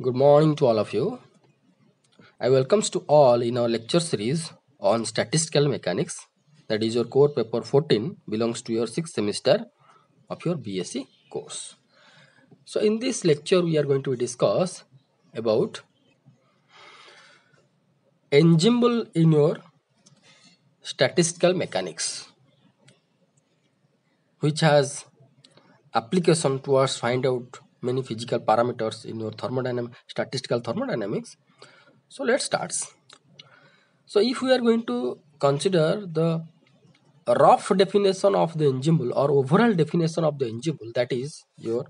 Good morning to all of you. I welcomes to all in our lecture series on statistical mechanics. That is your core paper 14 belongs to your 6th semester of your BSc course. So in this lecture we are going to discuss about ensemble in your statistical mechanics, which has application towards find out many physical parameters in your statistical thermodynamics. So let's start. So if we are going to consider the rough definition of the ensemble or overall definition of the ensemble, that is your,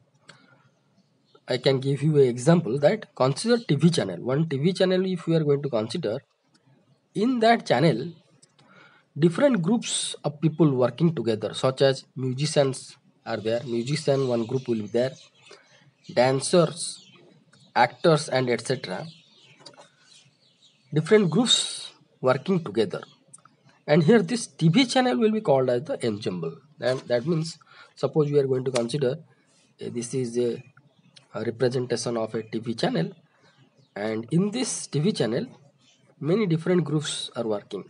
I can give you an example that consider TV channel. One TV channel, if we are going to consider, in that channel different groups of people working together, such as musicians are there, musician one group will be there, dancers, actors, and etc. Different groups working together, and here this TV channel will be called as the ensemble. And that means, suppose we are going to consider this is a representation of a TV channel, and in this TV channel many different groups are working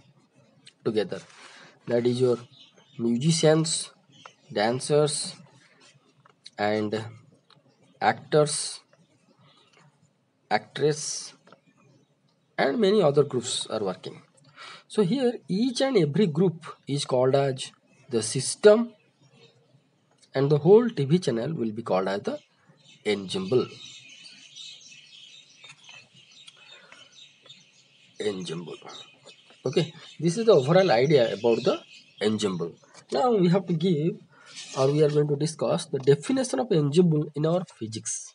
together. That is your musicians, dancers, and actors, actress, and many other groups are working. So here each and every group is called as the system, and the whole TV channel will be called as the ensemble. Ensemble. Okay, this is the overall idea about the ensemble. Now we have to give, or we are going to discuss the definition of ensemble in our physics.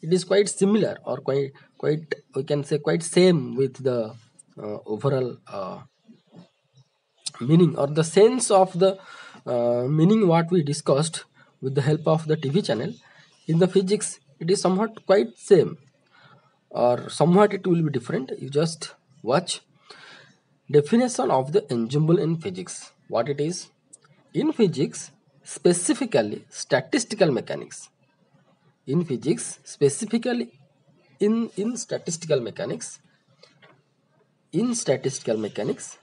It is quite similar, or quite we can say quite same with the overall meaning or the sense of the meaning what we discussed with the help of the TV channel. In the physics it is somewhat quite same, or somewhat it will be different. You just watch. Definition of the ensemble in physics. What it is? In physics, specifically statistical mechanics. In physics, specifically in statistical mechanics, in statistical mechanics,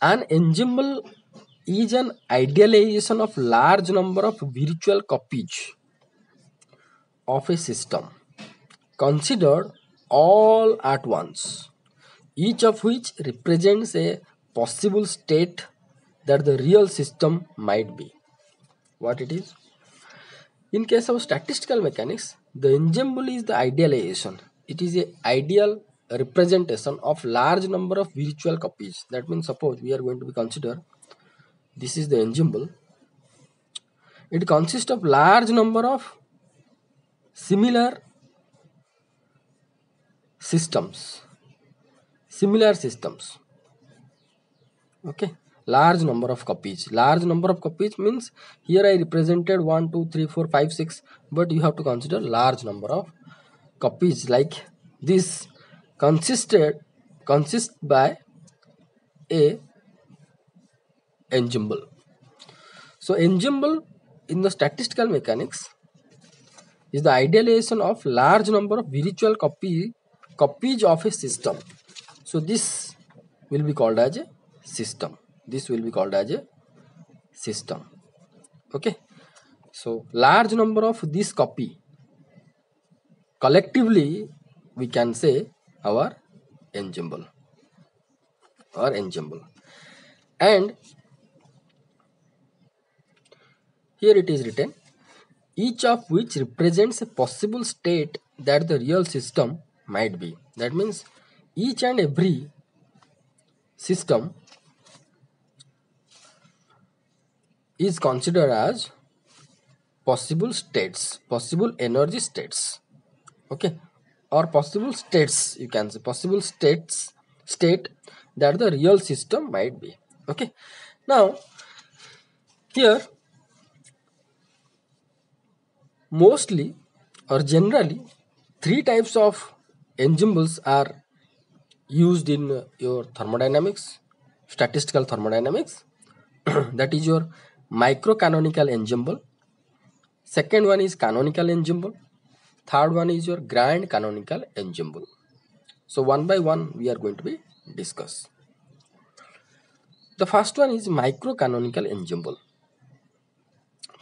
an ensemble is an idealization of large number of virtual copies of a system considered all at once, each of which represents a possible state that the real system might be. What it is? In case of statistical mechanics, the ensemble is the idealization. It is a ideal representation of large number of virtual copies. That means, suppose we are going to be consider this is the ensemble. It consists of large number of similar systems. Similar systems. Okay, large number of copies. Large number of copies means here I represented 1 2 3 4 5 6, but you have to consider large number of copies like this consist by a ensemble. So ensemble in the statistical mechanics is the idealization of large number of virtual copies of a system. So this will be called as a system. This will be called as a system. Okay. So large number of this copy collectively we can say our ensemble or ensemble. And here it is written, each of which represents a possible state that the real system might be. That means each and every system is considered as possible states, possible energy states. Okay, or possible states, you can say possible state that the real system might be. Okay, now here mostly or generally three types of ensembles are used in your thermodynamics, statistical thermodynamics. That is your microcanonical ensemble. Second one is canonical ensemble, Third one is your grand canonical ensemble. So one by one we are going to be discuss. The first one is micro canonical ensemble.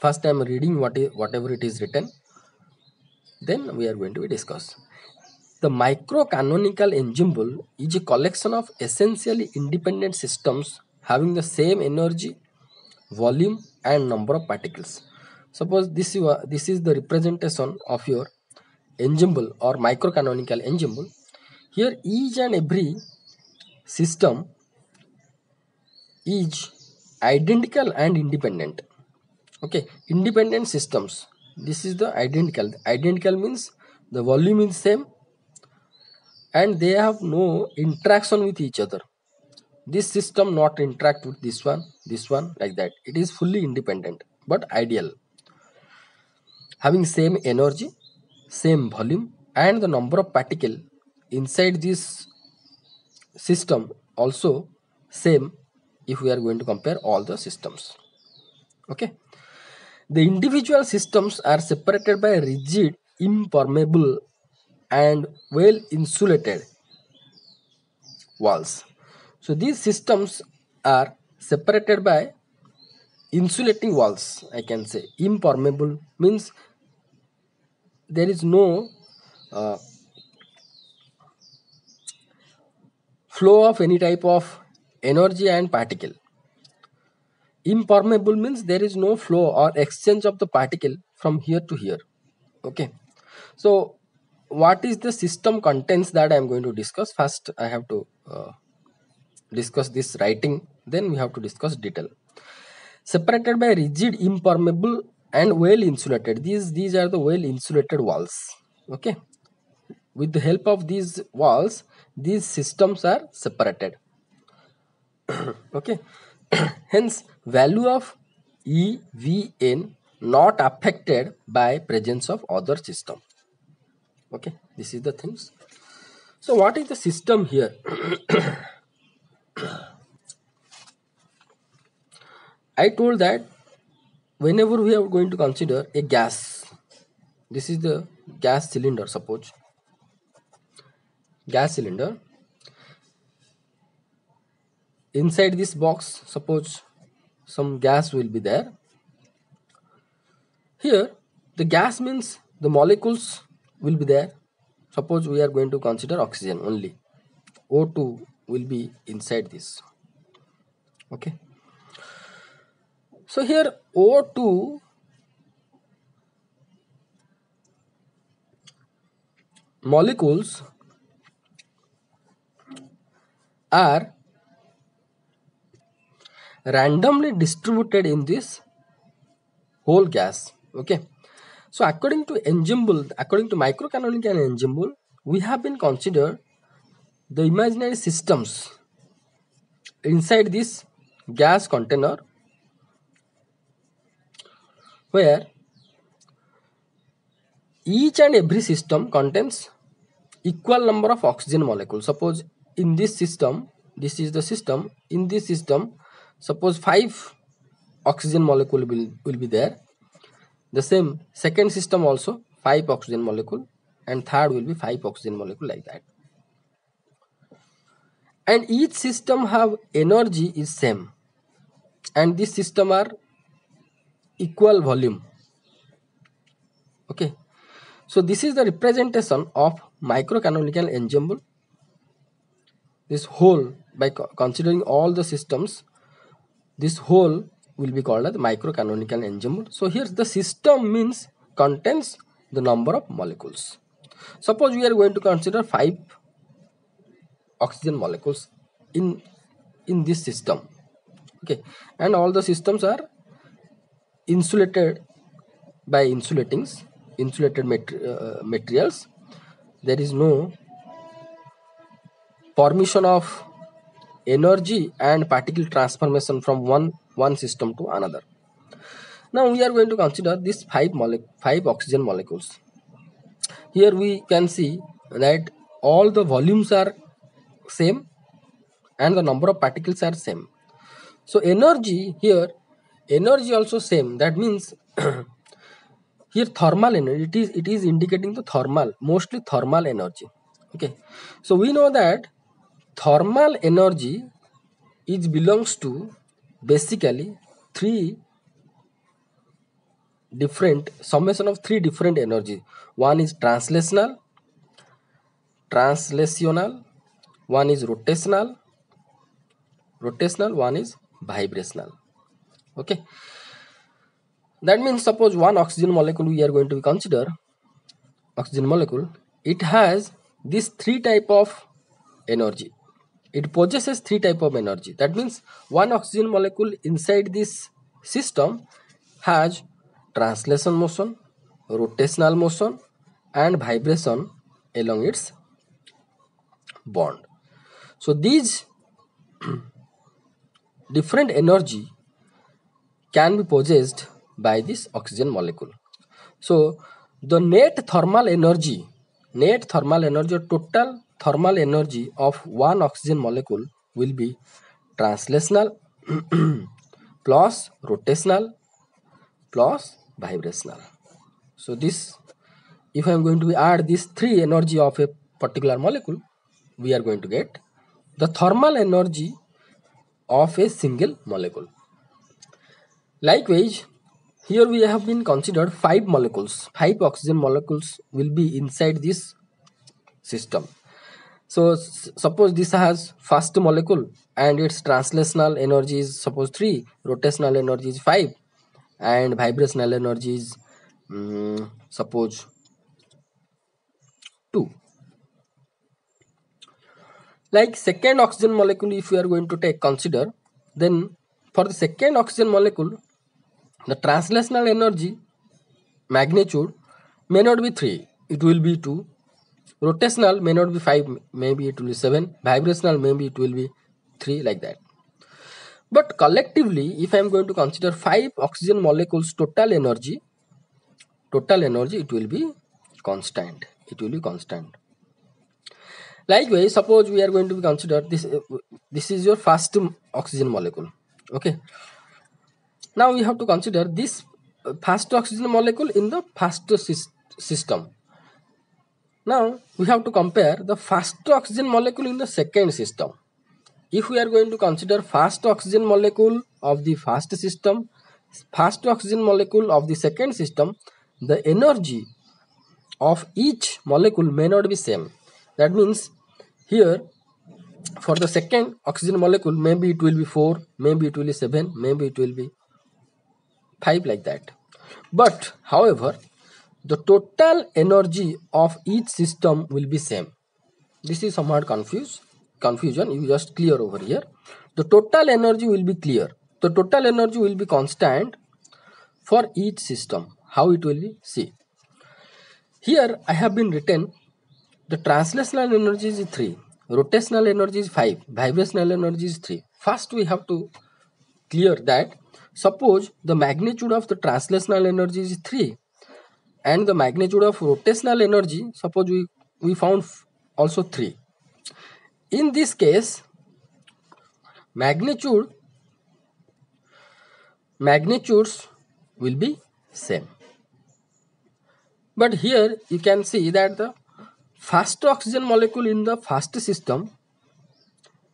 First I am reading whatever it is written, then we are going to be discuss. The micro canonical ensemble is a collection of essentially independent systems having the same energy, volume and number of particles. Suppose this is the representation of your ensemble or micro canonical ensemble. Here each and every system is identical and independent. Okay, independent systems. This is the identical. Identical means the volume is same and they have no interaction with each other. This system not interact with this one like that. It is fully independent but ideal. Having same energy, same volume and the number of particle inside this system also same if we are going to compare all the systems. Okay. The individual systems are separated by rigid, impermeable and well insulated walls. So these systems are separated by insulating walls, I can say. Impermeable means there is no uh, flow of any type of energy and particle. Impermeable means there is no flow or exchange of the particle from here to here. Okay. So what is the system contents that I am going to discuss? First I have to discuss this writing, then we have to discuss detail. Separated by rigid, impermeable and well insulated. These are the well insulated walls. Okay. With the help of these walls, these systems are separated. Okay. Hence value of EVN not affected by presence of other system. Okay, this is the things. So what is the system here? I told that whenever we are going to consider a gas, this is the gas cylinder, suppose gas cylinder. Inside this box, suppose some gas will be there. Here the gas means the molecules will be there. Suppose we are going to consider oxygen only. O2 will be inside this. Okay. So here O2 molecules are randomly distributed in this whole gas. Okay. So according to ensemble, according to microcanonical ensemble, we have been considered the imaginary systems inside this gas container where each and every system contains equal number of oxygen molecules. Suppose in this system, this is the system, in this system, suppose 5 oxygen molecule will be there. The same second system also 5 oxygen molecule and third will be 5 oxygen molecule like that. And each system have energy is same and this system are equal volume. Okay. So this is the representation of microcanonical ensemble. This whole, by considering all the systems, this whole will be called as microcanonical ensemble. So here the system means contains the number of molecules. Suppose we are going to consider 5 oxygen molecules in this system. Okay, and all the systems are insulated by insulated materials. There is no formation of energy and particle transformation from one system to another. Now we are going to consider these 5 oxygen molecules. Here we can see that all the volumes are same and the number of particles are same. So energy here, energy also same. That means here thermal energy, it is indicating the thermal, mostly thermal energy. Okay, so we know that thermal energy is belongs to basically three different summation of three different energy. One is translational, one is rotational, one is vibrational. Okay, that means suppose one oxygen molecule we are going to consider, oxygen molecule, it has these three type of energy. It possesses three type of energy. That means one oxygen molecule inside this system has translation motion, rotational motion, and vibration along its bond. So these different energy can be possessed by this oxygen molecule. So the net thermal energy or total thermal energy of one oxygen molecule will be translational plus rotational plus vibrational. So this, if I am going to add these three energy of a particular molecule, we are going to get the thermal energy of a single molecule. Likewise, here we have been considered five oxygen molecules will be inside this system. So suppose this has first molecule and its translational energy is suppose 3, rotational energy is 5, and vibrational energy is suppose 2. Like second oxygen molecule, if we are going to take consider, then for the second oxygen molecule, the translational energy magnitude may not be 3, it will be 2. Rotational may not be 5, maybe it will be 7. Vibrational, maybe it will be 3, like that. But collectively, if I am going to consider 5 oxygen molecules total energy, it will be constant. Likewise, suppose we are going to consider this. This is your first oxygen molecule. Okay. Now we have to consider this first oxygen molecule in the first system. Now we have to compare the first oxygen molecule in the second system. If we are going to consider first oxygen molecule of the first system, first oxygen molecule of the second system, the energy of each molecule may not be same. That means here for the second oxygen molecule, maybe it will be 4, maybe it will be 7, maybe it will be 5, like that. But however, the total energy of each system will be same. This is somewhat confusion, you just clear over here. The total energy will be clear. The total energy will be constant for each system. How it will be? See. Here I have been written the translational energy is 3, rotational energy is 5, vibrational energy is 3. First we have to clear that suppose the magnitude of the translational energy is 3 and the magnitude of rotational energy, suppose we found also 3. In this case, magnitudes will be same. But here you can see that the first oxygen molecule in the first system,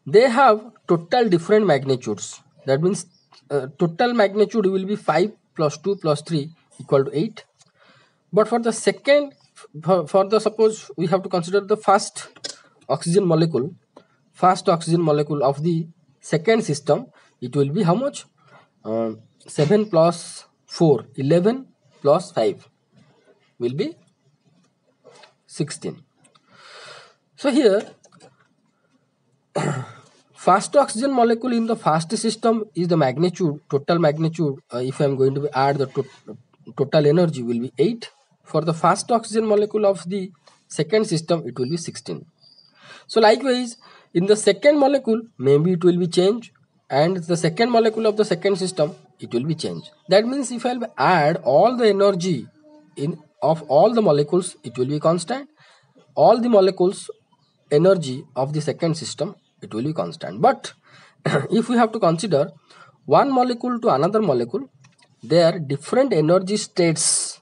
they have total different magnitudes. That means total magnitude will be 5 plus 2 plus 3 equal to 8. But for the second, for the suppose we have to consider the first oxygen molecule of the second system, it will be how much? 7 plus 4, 11 plus 5 will be 16. So here first oxygen molecule in the first system is the magnitude, total magnitude, if I am going to add the total energy will be 8. For the first oxygen molecule of the second system, it will be 16. So likewise, in the second molecule, maybe it will be changed, and the second molecule of the second system, it will be changed. That means if I add all the energy of all the molecules, it will be constant. All the molecules energy of the second system, it will be constant. But if we have to consider one molecule to another molecule, their different energy states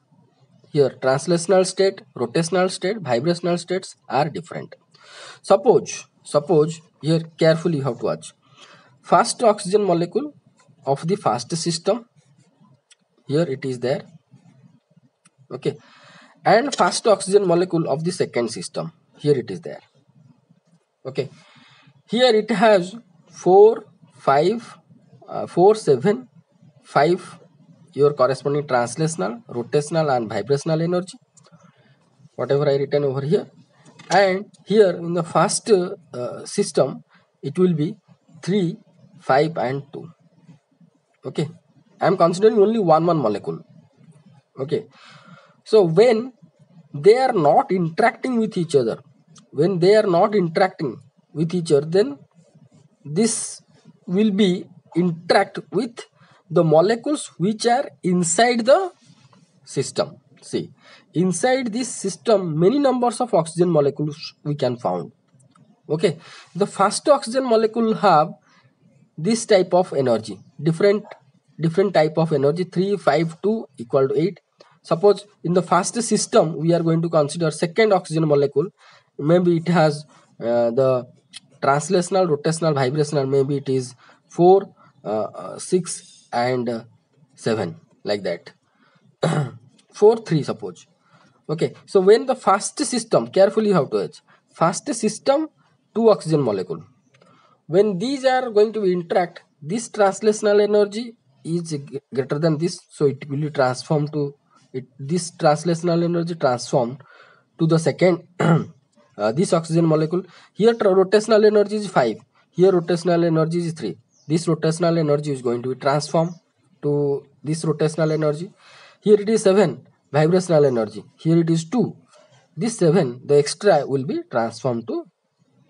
here translational state, rotational state, vibrational states are different. Suppose here carefully you have to watch. First oxygen molecule of the first system, here it is there, okay, and first oxygen molecule of the second system, here it is there, okay. Here it has 4 5 4 7 5 your corresponding translational, rotational and vibrational energy, whatever I written over here. And here in the first system it will be 3 5 and 2, okay. I am considering only one molecule, okay. So when they are not interacting with each other, when they are not interacting with each other, then this will be interact with the molecules which are inside the system. See, inside this system many numbers of oxygen molecules we can found, okay. The first oxygen molecule have this type of energy, different type of energy, 3 5 2 equal to 8. Suppose in the first system we are going to consider second oxygen molecule, maybe it has the translational, rotational, vibrational, maybe it is 4 6 and 7, like that. 4 3 suppose, okay. So when the first system, carefully you have to watch, first system 2 oxygen molecule, when these are going to be interact, this translational energy is greater than this, so it will be transformed to it, this translational energy transformed to the second this oxygen molecule. Here rotational energy is 5, here rotational energy is 3, this rotational energy is going to be transformed to this rotational energy. Here it is 7 vibrational energy, here it is 2, this 7 the extra will be transformed to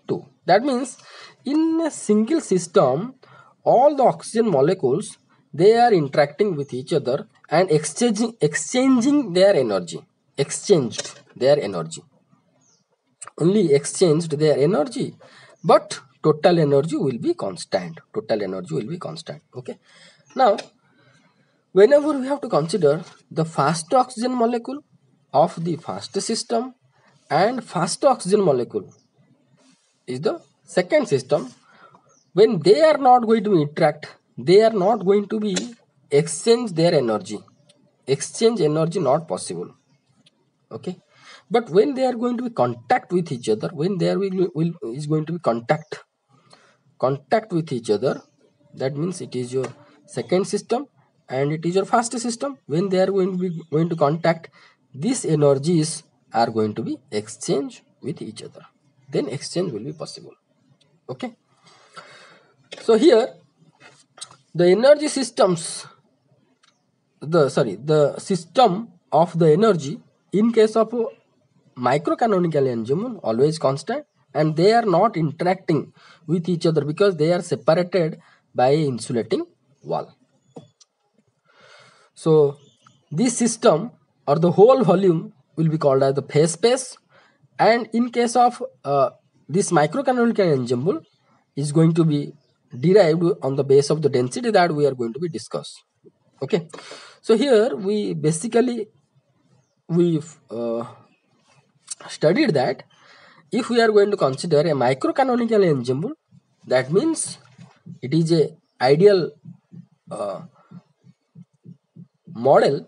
2. That means in a single system all the oxygen molecules, they are interacting with each other and exchanging their energy, only exchanged their energy, but total energy will be constant, okay. Now whenever we have to consider the first oxygen molecule of the first system and first oxygen molecule is the second system, when they are not going to interact, they are not going to be exchange their energy, not possible, okay. But when they are going to be contact with each other, when there is going to be contact with each other, that means it is your second system and it is your first system. When they are going to contact, these energies are going to be exchanged with each other, then exchange will be possible, okay. So here the energy systems, the system of the energy in case of a microcanonical enzyme always constant, and they are not interacting with each other because they are separated by insulating wall. So this system or the whole volume will be called as the phase space, and in case of this microcanonical ensemble is going to be derived on the base of the density that we are going to be discussed, okay. So here we basically studied that if we are going to consider a microcanonical ensemble, that means it is a ideal model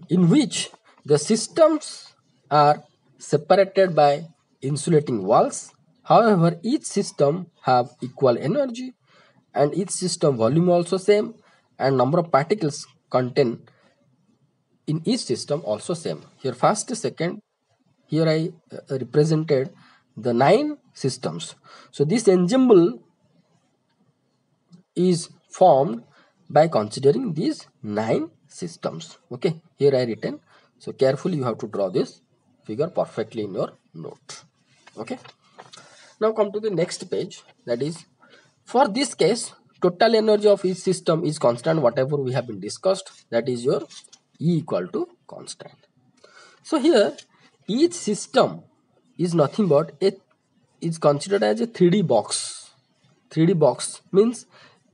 in which the systems are separated by insulating walls. However, each system have equal energy and each system volume also same, and number of particles contained in each system also same. Here first, second, here I represented the 9 systems. So this ensemble is formed by considering these 9 systems, okay. Here I written, so carefully you have to draw this figure perfectly in your note, okay. Now come to the next page, that is, for this case total energy of each system is constant, whatever we have been discussed, that is your E equal to constant. So here each system is nothing but it is considered as a 3D box. 3D box means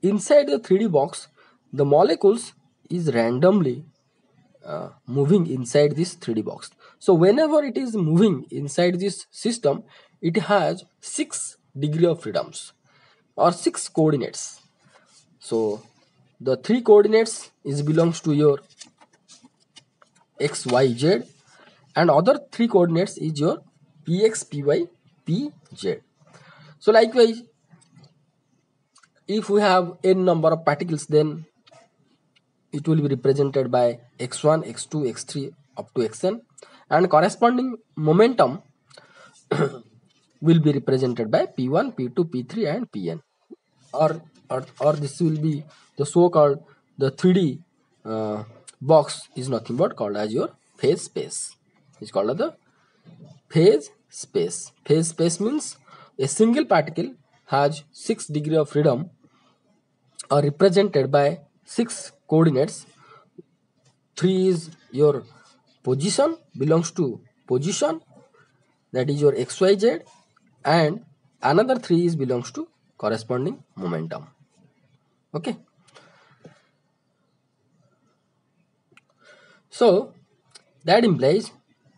inside the 3D box the molecules is randomly moving inside this 3D box. So whenever it is moving inside this system, it has 6 degree of freedoms or 6 coordinates. So the 3 coordinates is belongs to your x, y, z, and other 3 coordinates is your px, py, pz. So likewise, if we have n number of particles, then it will be represented by x1, x2, x3 up to xn, and corresponding momentum will be represented by p1, p2, p3, and pn. Or this will be the so-called the 3D box is nothing but called as your phase space. It's called as the phase space. Phase space means a single particle has 6 degree of freedom are represented by 6 coordinates. 3 is your position, belongs to position, that is your xyz, and another 3 is belongs to corresponding momentum. Okay, so that implies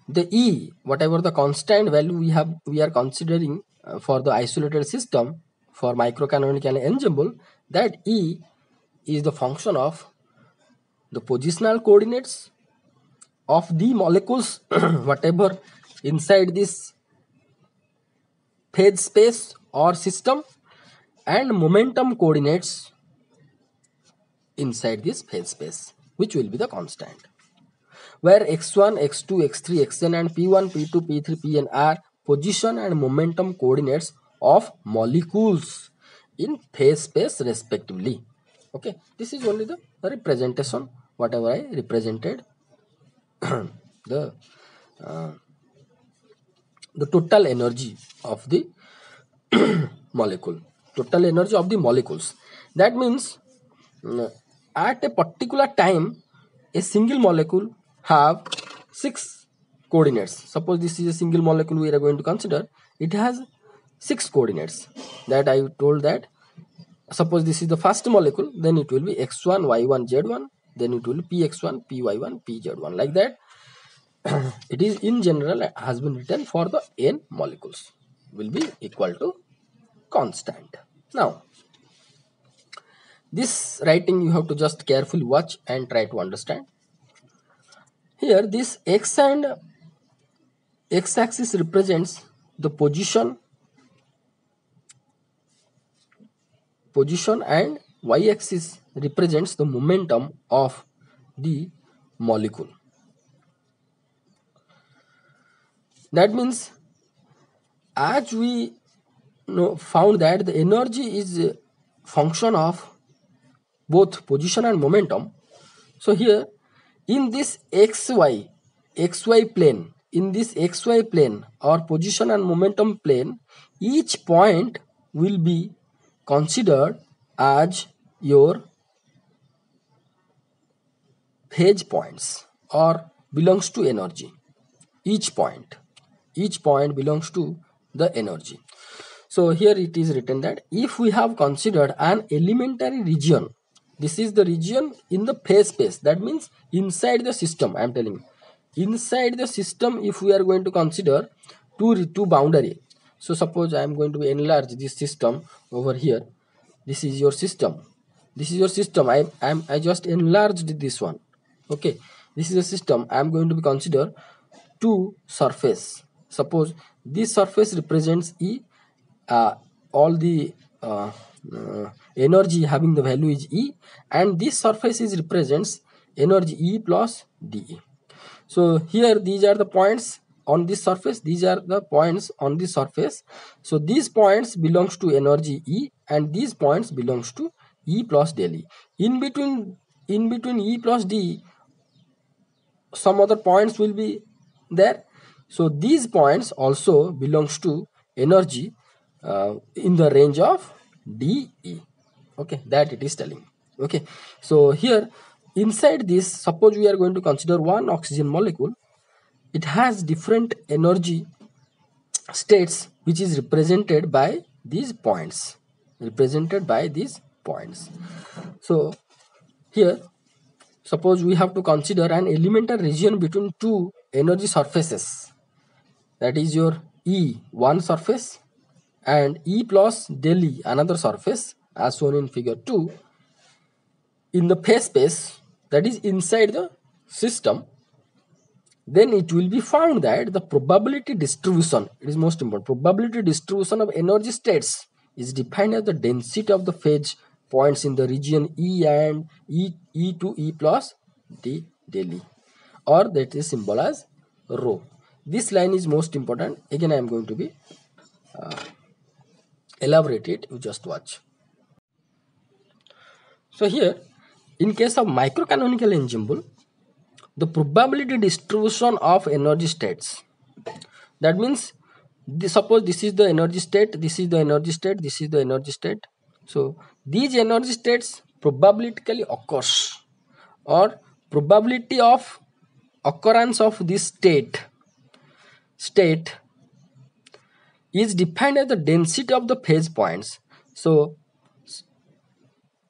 the E, whatever the constant value we are considering for the isolated system for microcanonical ensemble, that E is the function of the positional coordinates of the molecules whatever inside this phase space or system, and momentum coordinates inside this phase space, which will be the constant, where x1, x2, x3, xn, and p1, p2, p3, pn are position and momentum coordinates of molecules in phase space respectively. Okay, this is only the representation whatever I represented the total energy of the molecule, total energy of the molecules. That means at a particular time a single molecule have 6 coordinates. Suppose this is a single molecule we are going to consider, it has 6 coordinates that I told that. Suppose this is the first molecule, then it will be x1, y1, z1, then it will be px1, py1, pz1, like that. It is in general has been written for the n molecules will be equal to constant. Now this writing you have to just carefully watch and try to understand. Here this x and x-axis represents the position and y-axis represents the momentum of the molecule. That means as we found that the energy is a function of both position and momentum. So here in this xy plane, in this xy plane or position and momentum plane, each point will be considered as your phase points or belongs to energy. Each point belongs to the energy. So here it is written that if we have considered an elementary region, this is the region in the phase space, that means inside the system. I am telling you, inside the system, if we are going to consider two boundary. So suppose I am going to enlarge this system over here. This is your system. This is your system. I just enlarged this one. Okay, this is a system. I am going to be consider two surface. Suppose this surface represents E. All the energy having the value is E, and this surface is represents energy E plus dE. So here these are the points on this surface, these are the points on this surface. So these points belongs to energy E, and these points belongs to E plus del E. In between E plus D, some other points will be there. So these points also belongs to energy in the range of dE. Okay, that it is telling. Okay, so here inside this, suppose we are going to consider one oxygen molecule. It has different energy states which is represented by these points. So here suppose we have to consider an elemental region between two energy surfaces, that is your E one surface and E plus del E another surface, as shown in figure 2, in the phase space, that is inside the system. Then it will be found that the probability distribution, it is most important, probability distribution of energy states is defined as the density of the phase points in the region E and E to E plus D del E, or that is symbol as rho. This line is most important. Again, I am going to be elaborate it. You just watch. So here, in case of microcanonical ensemble, the probability distribution of energy states, that means suppose this is the energy state, this is the energy state, this is the energy state. So these energy states probabilically occurs, or probability of occurrence of this state is defined as the density of the phase points. So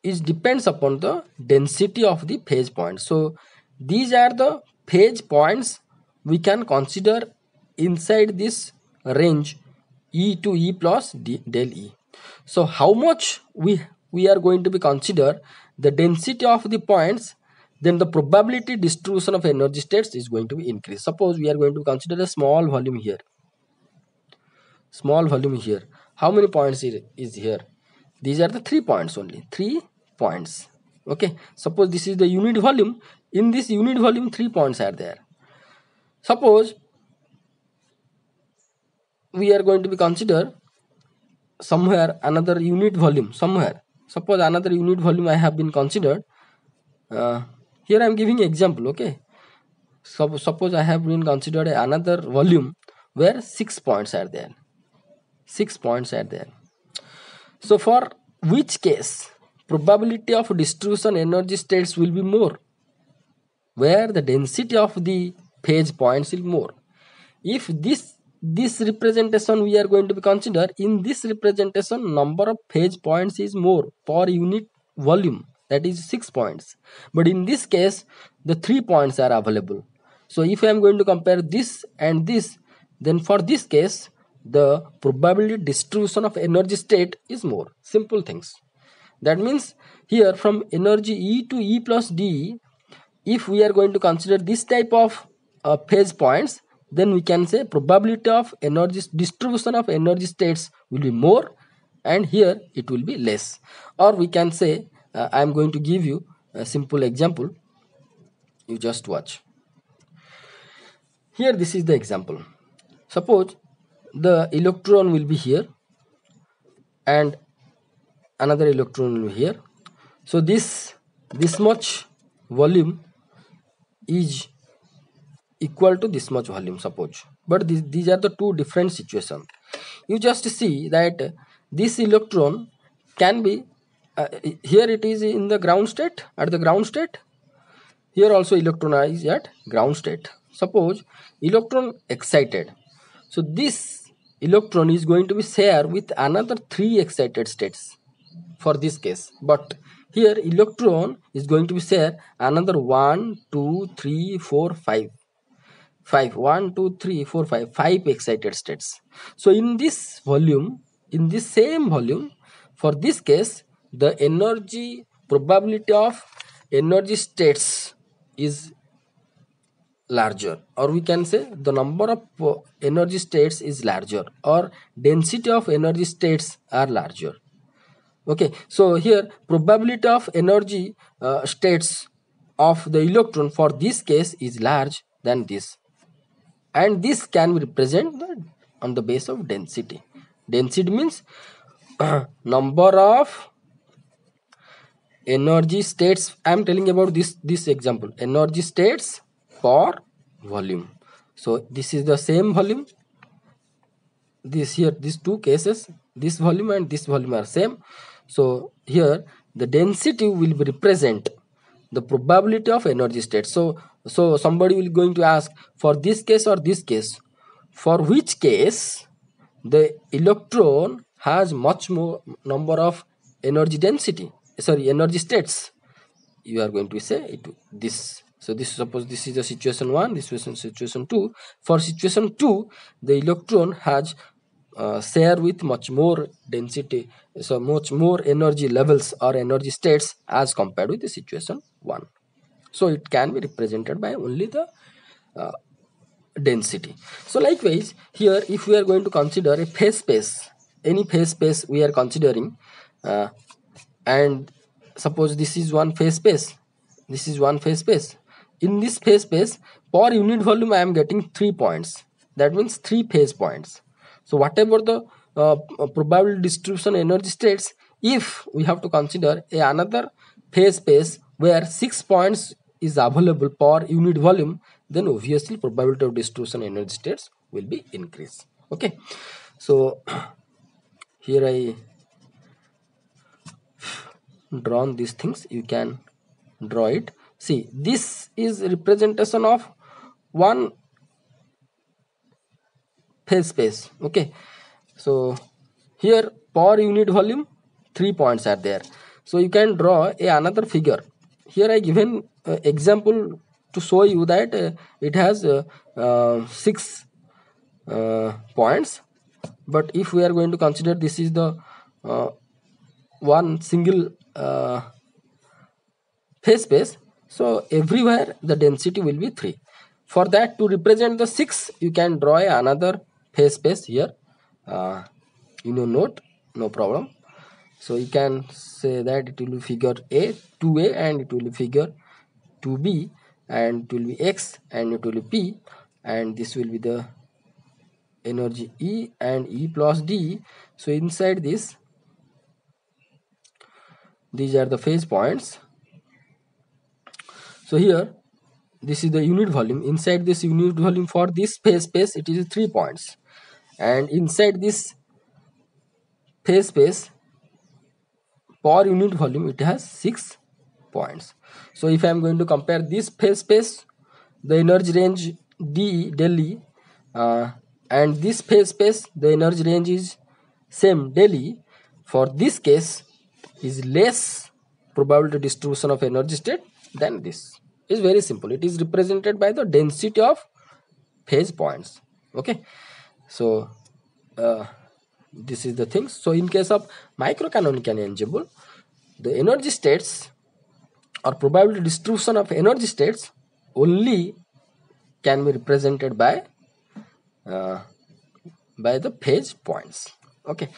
it depends upon the density of the phase points. So these are the phase points we can consider inside this range E to E plus del E. So how much we are going to be consider the density of the points, then the probability distribution of energy states is going to be increased. Suppose we are going to consider a small volume here. Small volume here. How many points is here? These are the 3 points only. 3 points. Okay. Suppose this is the unit volume. In this unit volume, 3 points are there. Suppose we are going to be consider somewhere another unit volume somewhere. Suppose another unit volume I have been considered. Here I am giving example. Okay. So suppose I have been considered another volume where 6 points are there. 6 points are there. So for which case probability of distribution energy states will be more, where the density of the phase points is more. If this representation we are going to be consider, in this representation number of phase points is more per unit volume, that is 6 points, but in this case the 3 points are available. So if I am going to compare this and this, then for this case the probability distribution of energy state is more. Simple things. That means here from energy E to E plus D, if we are going to consider this type of phase points, then we can say probability of energy distribution of energy states will be more, and here it will be less. Or we can say, I am going to give you a simple example. You just watch. Here this is the example. Suppose the electron will be here and another electron will be here. So this much volume is equal to this much volume, suppose, but these are the two different situations. You just see that this electron can be here it is in the ground state, at the ground state. Here also electron is at ground state. Suppose electron excited, so this electron is going to be share with another 3 excited states for this case, but here electron is going to be share another 1 2 3 4 5 1 2 3 4 5 excited states. So in this volume, in this same volume, for this case the energy probability of energy states is larger, or we can say the number of energy states is larger, or density of energy states are larger. Okay, so here probability of energy states of the electron for this case is large than this, and this can be represented on the base of density. Density means number of energy states. I am telling about this example, energy states per volume. So this is the same volume, this here, these two cases, this volume and this volume are same. So here the density will be represent the probability of energy state. So somebody will going to ask, for this case or this case, for which case the electron has much more number of energy density, sorry, energy states. you are going to say it this. So this, suppose this is the situation 1, this is situation 2. For situation 2, the electron has share with much more density, so much more energy levels or energy states as compared with the situation 1. So it can be represented by only the density. So likewise here, if we are going to consider a phase space, any phase space we are considering, and suppose this is one phase space, this is one phase space. In this phase space, per unit volume I am getting 3 points, that means 3 phase points. So whatever the probability distribution energy states, if we have to consider another phase space where 6 points is available per unit volume, then obviously probability of distribution energy states will be increased. Okay, so here I drawn these things, you can draw it. See, this is representation of one phase space. Okay, so here per unit volume 3 points are there. So you can draw another figure. Here I given example to show you that it has 6 points, but if we are going to consider this is the one single phase space, so everywhere the density will be 3. For that, to represent the 6, you can draw another phase space here in your note, no problem. So you can say that it will be figure A, 2A, and it will be figure 2B, and it will be X, and it will be P, and this will be the energy E and E plus D. So inside this, these are the phase points. So here, this is the unit volume. Inside this unit volume for this phase space, it is 3 points, and inside this phase space per unit volume it has 6 points. So if I am going to compare this phase space, the energy range D del E, and this phase space, the energy range is same del E. For this case is less probability distribution of energy state than this. Is very simple. It is represented by the density of phase points. Okay, so this is the thing. So in case of microcanonical ensemble, the energy states or probability distribution of energy states only can be represented by the phase points. Okay,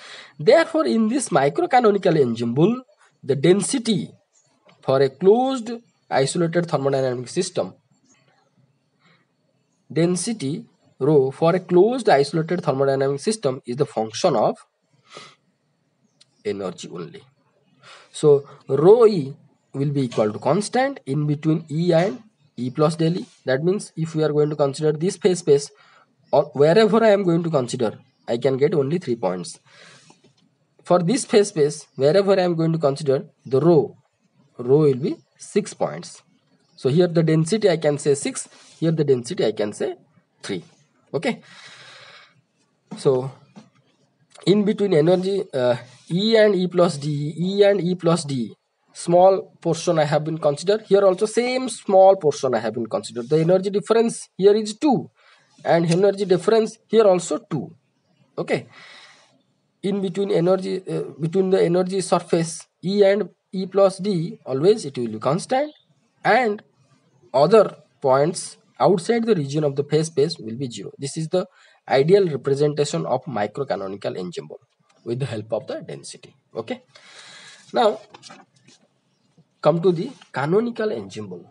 therefore in this microcanonical ensemble, the density for a closed isolated thermodynamic system, density rho for a closed isolated thermodynamic system is the function of energy only. So rho E will be equal to constant in between E and E plus del E. That means if we are going to consider this phase space, or wherever I am going to consider, I can get only 3 points. For this phase space, wherever I am going to consider, the rho will be 6 points. So here the density I can say 6, here the density I can say 3. Okay, so in between energy E and E plus D, E and E plus D, small portion I have been considered. Here also same small portion I have been considered. The energy difference here is 2, and energy difference here also 2. Okay, in between energy between the energy surface E and E plus D, always it will be constant, and other points outside the region of the phase space will be 0. This is the ideal representation of microcanonical ensemble with the help of the density. Okay, now come to the canonical ensemble.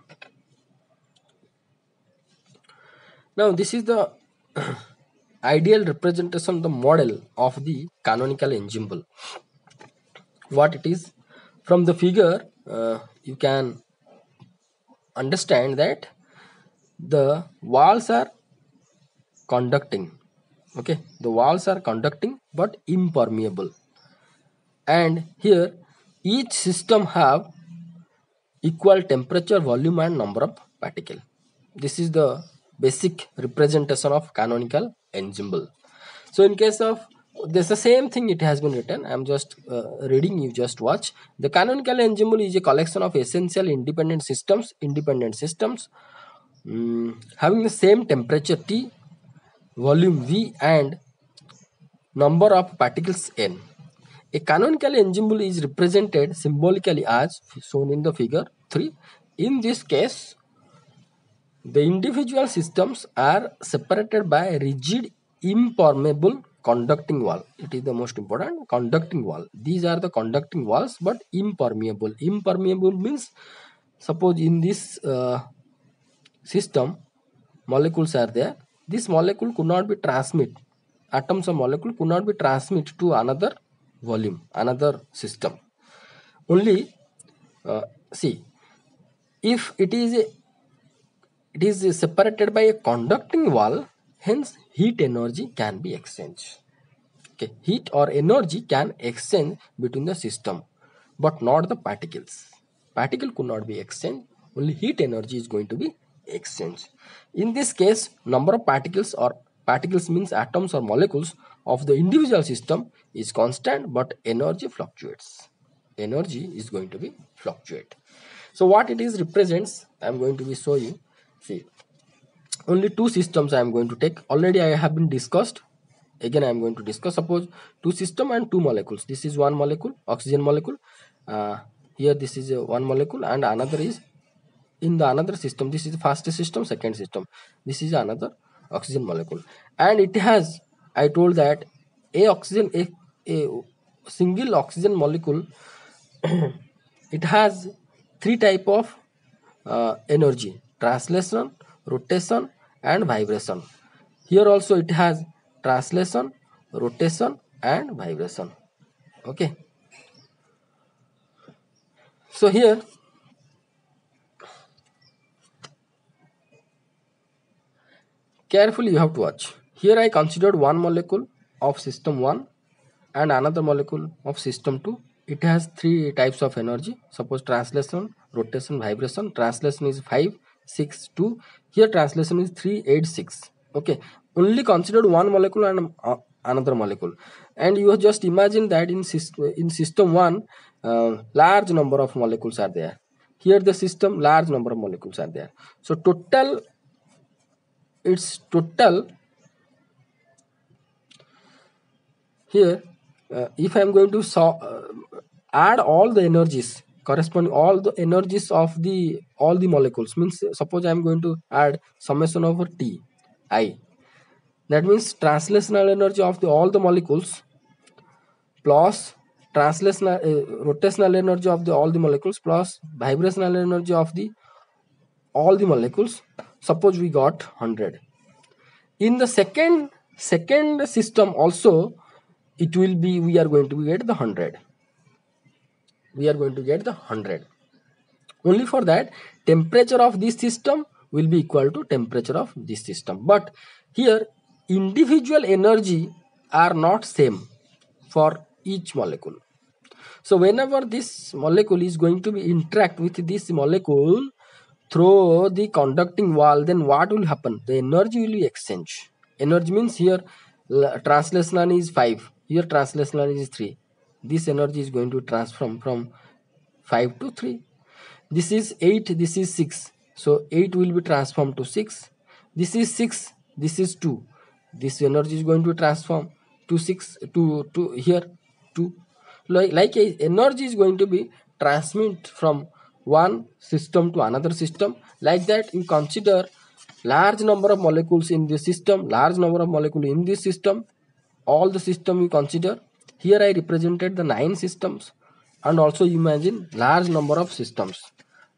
Now this is the ideal representation, the model of the canonical ensemble. What it is, from the figure you can understand that the walls are conducting. Okay, the walls are conducting but impermeable, and here each system have equal temperature, volume, and number of particle. This is the basic representation of canonical ensemble. So in case of There's the same thing it has been written. I'm just reading, you just watch. The canonical ensemble is a collection of essential independent systems having the same temperature T, volume V, and number of particles n. A canonical ensemble is represented symbolically as shown in the figure 3. In this case, the individual systems are separated by a rigid, impermeable conducting wall. It is the most important conducting wall. These are the conducting walls, but impermeable. Impermeable means, suppose in this system, molecules are there. This molecule could not be transmit. Atoms of molecule could not be transmit to another volume, another system. Only see, if it is separated by a conducting wall, hence heat energy can be exchanged. Okay, heat or energy can exchange between the system, but not the particles. Particle could not be exchanged, only heat energy is going to be exchanged. In this case, number of particles, or particles means atoms or molecules of the individual system, is constant, but energy fluctuates. Energy is going to be fluctuate. So what it is represents, I am going to be show you. See, only two systems I am going to take. Already I have been discussed. Again I am going to discuss. Suppose two system and two molecules. This is one molecule, oxygen molecule. Here this is one molecule, and another is in the another system. This is the first system, second system. This is another oxygen molecule, and it has, I told that a single oxygen molecule it has three type of energy: translation, rotation, and vibration. Here also it has translation, rotation, and vibration. Okay, so here carefully you have to watch. Here I considered one molecule of system 1 and another molecule of system 2. It has three types of energy. Suppose translation, rotation, vibration. Translation is 5, 6, 2. Here translation is 3, 8, 6. Okay, only considered one molecule and another molecule. And you just imagine that in system 1, large number of molecules are there. Here the system, large number of molecules are there. So total, its total here, if I am going to add all the energies corresponding, all the energies of all the molecules, means suppose I am going to add summation over T I, that means translational energy of all the molecules plus translational rotational energy of all the molecules plus vibrational energy of all the molecules. Suppose we got 100. In the second system also, it will be, we are going to get the 100. We are going to get the 100. Only for that, temperature of this system will be equal to temperature of this system. But here, individual energy are not same for each molecule. So whenever this molecule is going to be interact with this molecule through the conducting wall, then what will happen? The energy will be exchange. Energy means here translational is 5, here translational is 3. This energy is going to transform from 5 to 3. This is 8, this is 6. So 8 will be transformed to 6. This is 6, this is 2. This energy is going to transform to 6 to here 2. Like a energy is going to be transmit from one system to another system. Like that, you consider large number of molecules in this system, large number of molecules in this system, all the system you consider. Here I represented the 9 systems, and also imagine large number of systems,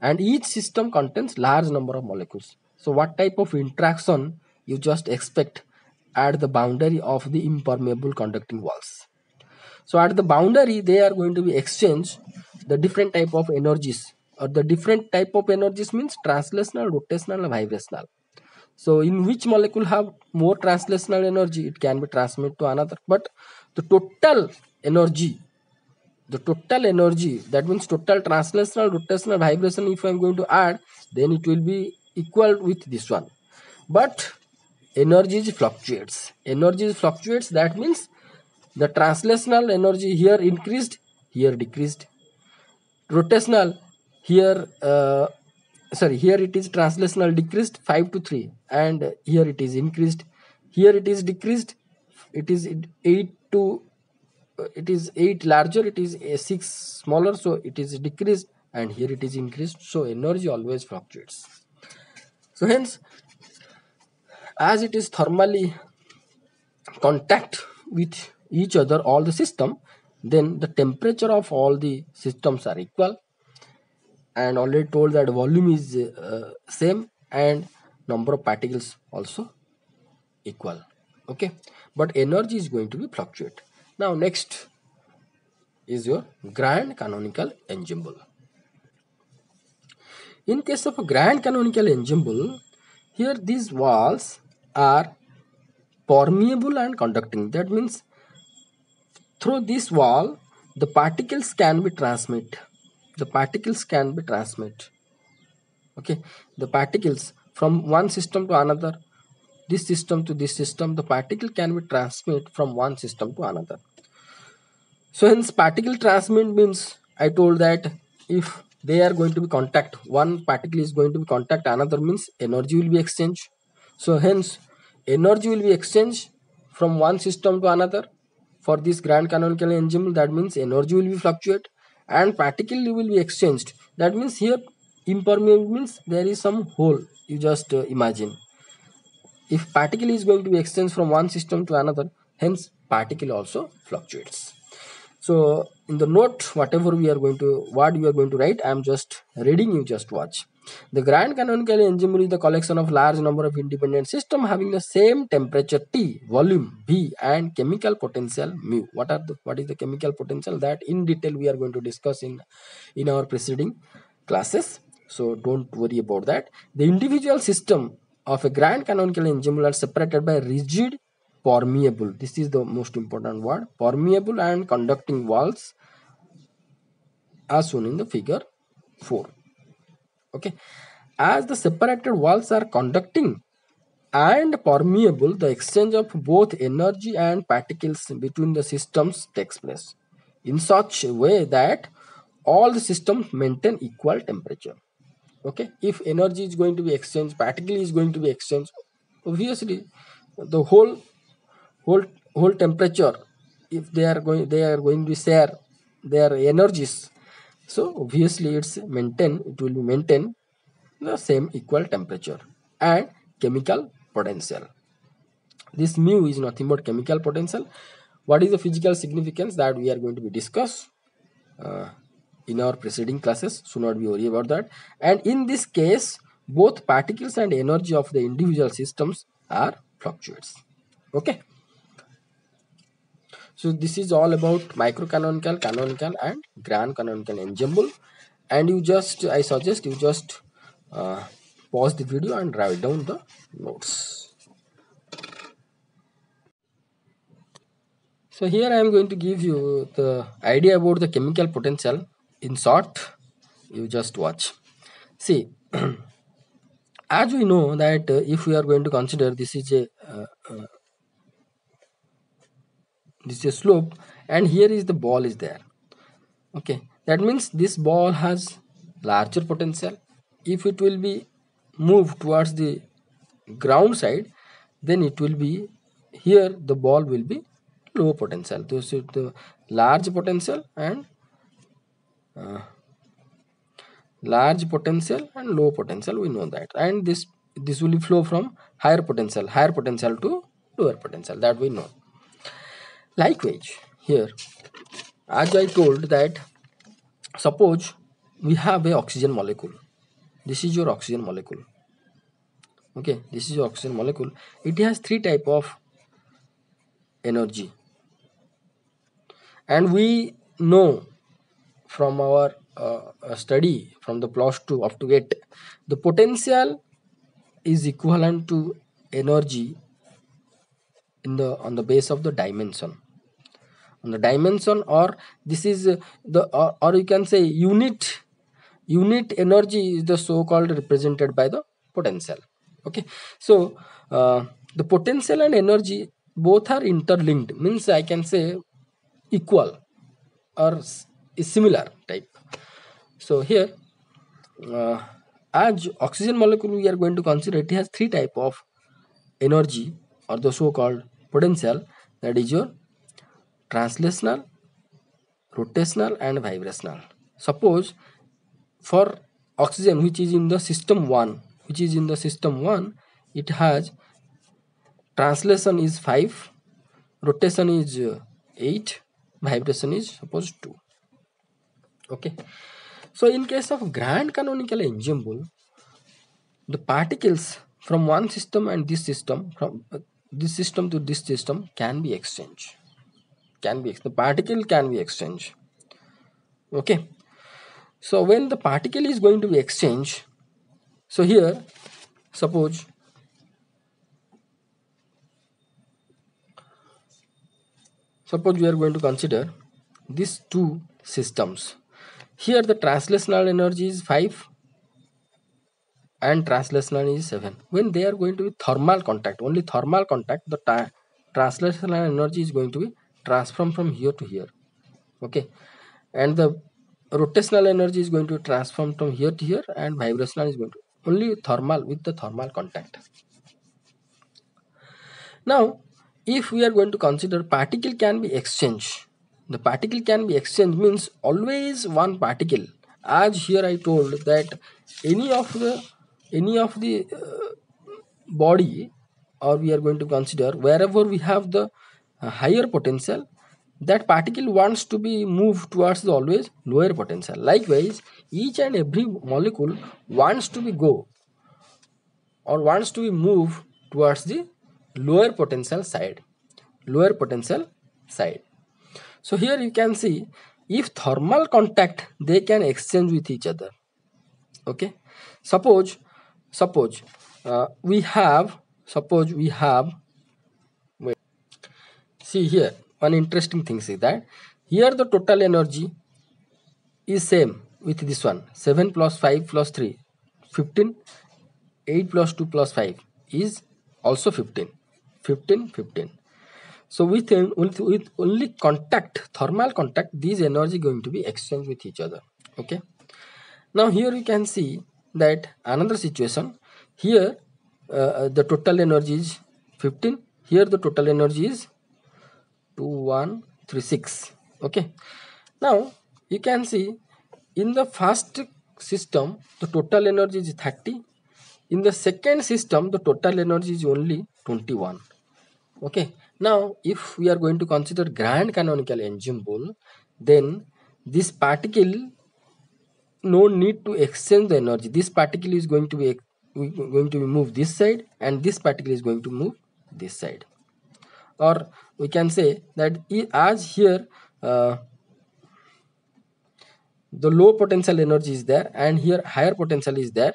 and each system contains large number of molecules. So what type of interaction you just expect at the boundary of the impermeable conducting walls? So at the boundary, they are going to be exchanged the different type of energies, or the different type of energies means translational, rotational, and vibrational. So in which molecule have more translational energy, it can be transmitted to another. But the total energy, that means total translational, rotational, vibration, if I am going to add, then it will be equal with this one. But energy fluctuates. That means The translational energy here increased, here decreased. Rotational here here it is translational decreased 5 to 3, and here it is increased. Here it is decreased, it is 8 to it is 8 larger, it is 6 smaller, so it is decreased, and here it is increased. So energy always fluctuates. So hence, as it is thermally contact with each other, all the system, then the temperature of all the systems are equal, and already told that volume is same, and number of particles also equal. Okay, but energy is going to be fluctuate. Now next is your grand canonical ensemble. In case of a grand canonical ensemble, here these walls are permeable and conducting. That means through this wall the particles can be transmit. The particles can be transmit. Okay, the particles from one system to another, this system to this system, the particle can be transmit from one system to another. So hence particle transmit means, I told that if they are going to be contact, one particle is going to be contact another, means energy will be exchanged. So hence energy will be exchanged from one system to another. For this grand canonical ensemble, that means energy will be fluctuate and particle will be exchanged. That means here impermeable means there is some hole. You just imagine, if particle is going to be exchanged from one system to another, hence particle also fluctuates. So in the note, whatever we are going to, what you are going to write, I am just reading, you just watch. The grand canonical ensemble is the collection of large number of independent systems having the same temperature T, volume V, and chemical potential mu. What is the chemical potential? That in detail we are going to discuss in our preceding classes. So don't worry about that. The individual system of a grand canonical ensemble are separated by rigid permeable, this is the most important word, permeable and conducting walls as shown in the figure 4. Okay, as the separated walls are conducting and permeable, the exchange of both energy and particles between the systems takes place in such a way that all the systems maintain equal temperature. Okay, if energy is going to be exchanged, particle is going to be exchanged, obviously the whole temperature, if they are going to share their energies, so obviously it will be maintain the same equal temperature and chemical potential. This mu is nothing but chemical potential. What is the physical significance, that we are going to be discuss in our preceding classes, so not be worried about that. And in this case, both particles and energy of the individual systems are fluctuates. Okay, so this is all about microcanonical, canonical and grand canonical ensemble. And I suggest you just pause the video and write down the notes. So here I am going to give you the idea about the chemical potential in short. You just watch. See, as we know that if we are going to consider this is a slope, and here is the ball is there. Okay, that means this ball has larger potential. If it will be moved towards the ground side, then it will be, here the ball will be low potential. This is the large potential and low potential, we know that. And this will flow from higher potential to lower potential, that we know. Likewise here, as I told that, suppose we have a oxygen molecule. This is your oxygen molecule. Okay, this is your oxygen molecule. It has 3 type of energy, and we know from our study from the +2 up to 8, the potential is equivalent to energy on the base of the dimension. On the dimension, or this is or you can say unit energy is the so called represented by the potential. Okay, so the potential and energy both are interlinked, means I can say equal or is similar type. So here, uh, as oxygen molecule we are going to consider, it has three type of energy or the so called potential, that is your translational, rotational and vibrational. Suppose for oxygen which is in the system 1, it has translation is 5, rotation is 8, vibration is suppose 2. Okay, so in case of grand canonical ensemble, the particles from one system and this system, from this system to this system, can be exchanged, the particle can be exchanged. Okay, so when the particle is going to be exchanged, so here suppose we are going to consider these two systems. Here the translational energy is 5 and translational is 7. When they are going to be thermal contact, only thermal contact, the translational energy is going to be transformed from here to here. Okay, and the rotational energy is going to transform from here to here, and vibrational is going to only thermal with the thermal contact. Now if we are going to consider particle can be exchanged, the particle can be exchanged means always one particle, as here I told that any of the body, or we are going to consider wherever we have the higher potential, that particle wants to be moved towards the always lower potential. Likewise, each and every molecule wants to be go or wants to be moved towards the lower potential side. So here you can see, if thermal contact, they can exchange with each other. Okay, suppose we have wait, see here, one interesting thing is that here the total energy is same with this one, 7 plus 5 plus 3, 15, 8 plus 2 plus 5 is also 15, 15, 15. So with only contact, thermal contact, these energy going to be exchanged with each other. Okay, now here you can see that another situation. Here the total energy is 15, here the total energy is 2136. Okay, now you can see in the first system the total energy is 30, in the second system the total energy is only 21. Okay, now if we are going to consider grand canonical ensemble, then this particle no need to exchange the energy. This particle is going to be move this side, and this particle is going to move this side. Or we can say that as here the low potential energy is there and here higher potential is there,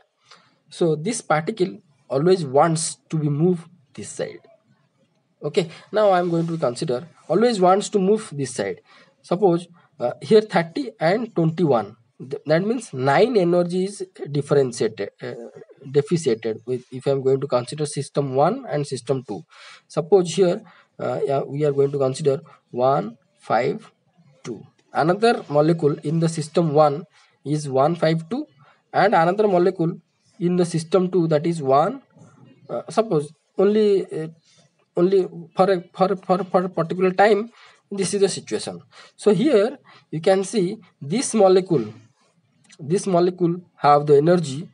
so this particle always wants to be moved this side. Okay, now I am going to consider always wants to move this side. Suppose here 30 and 21, that means 9 energy is differentiated, deficitated with, if I am going to consider system 1 and system 2. Suppose here we are going to consider 1, 5, 2. Another molecule in the system 1 is 1, 5, 2, and another molecule in the system 2, that is 1, suppose only for a particular time, this is the situation. So here you can see this molecule have the energy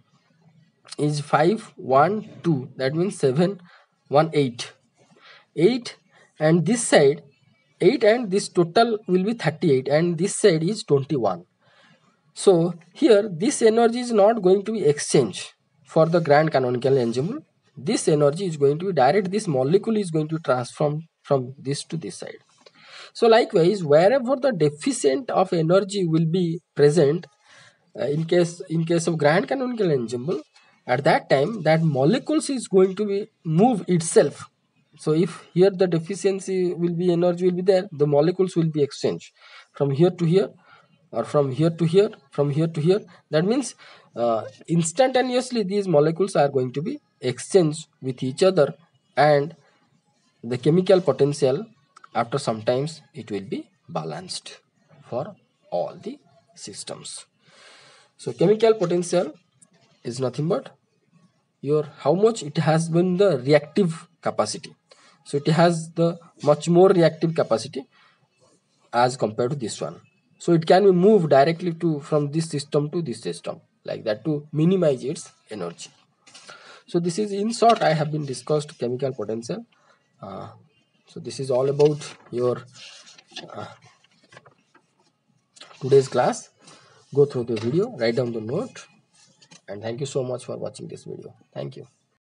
is 5, 1, 2, that means 7, 1, 8, and this side 8, and this total will be 38, and this side is 21. So here this energy is not going to be exchanged for the grand canonical ensemble. This energy is going to be direct, this molecule is going to transform from this to this side. So likewise, wherever the deficient of energy will be present, in case of grand canonical ensemble, at that time that molecules is going to be move itself. So if here the deficiency will be, energy will be there, the molecules will be exchanged from here to here, or from here to here, from here to here. That means instantaneously these molecules are going to be exchanged with each other, and the chemical potential after some times it will be balanced for all the systems. So chemical potential is nothing but your how much it has been the reactive capacity. So it has the much more reactive capacity as compared to this one. So it can be moved directly to from this system to this system like that to minimize its energy. So this is in short I have been discussed chemical potential. uh, so this is all about your today's class. Go through the video, write down the note, and thank you so much for watching this video. Thank you.